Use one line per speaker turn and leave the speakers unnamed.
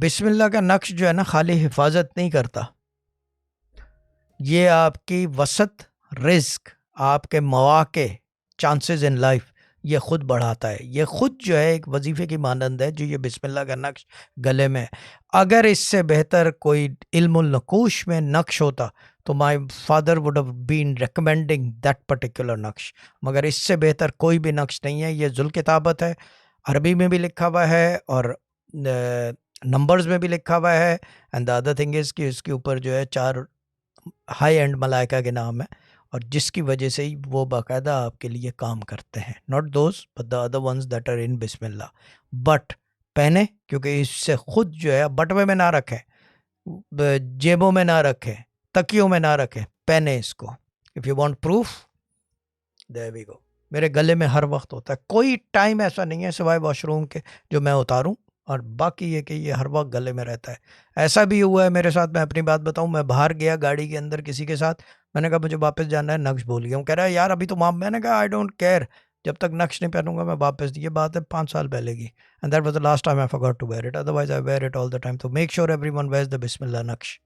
बिस्मिल्लाह का नक्श जो है ना खाली हिफाजत नहीं करता, ये आपकी वसत, रिस्क, आपके मौके, चांसेस इन लाइफ ये खुद बढ़ाता है। ये खुद जो है एक वजीफे की मानंद है जो ये बिस्मिल्लाह का नक्श गले में है। अगर इससे बेहतर कोई इल्मुल नकूश में नक्श होता तो my father would have been recommending that particular नक्श, मगर इससे बेहतर कोई भी नक्श नहीं है। ये जुल किताबत है, अरबी में भी लिखा हुआ है और नंबर्स में भी लिखा हुआ है। And the other thing is कि इसके ऊपर जो है 4 हाई एंड मलाइका के नाम है, और जिसकी वजह से ही वो बाकायदा आपके लिए काम करते हैं। Not those but the other ones that are in बिस्मिल्लाह। बट पहने, क्योंकि इससे खुद जो है बटवे में ना रखें, जेबों में ना रखें, तकियों में ना रखें, पहने इसको। If you want proof, there we go. मेरे गले में हर वक्त होता है, कोई टाइम ऐसा नहीं है सिवाय वॉशरूम के जो मैं उतारूं, और बाकी ये कि ये हर वक्त गले में रहता है। ऐसा भी हुआ है मेरे साथ, मैं अपनी बात बताऊं, मैं बाहर गया गाड़ी के अंदर किसी के साथ, मैंने कहा मुझे वापस जाना है, नक्श भूल गया हूँ। कह रहा है यार अभी तो माम, मैंने कहा आई डोंट केयर, जब तक नक्श नहीं पहनूंगा मैं वापस। ये बात है 5 साल पहले की, and that was the last time I forgot to wear it, otherwise I wear it all the time. तो make sure everyone wears the बिस्मिल्लाह नक्श।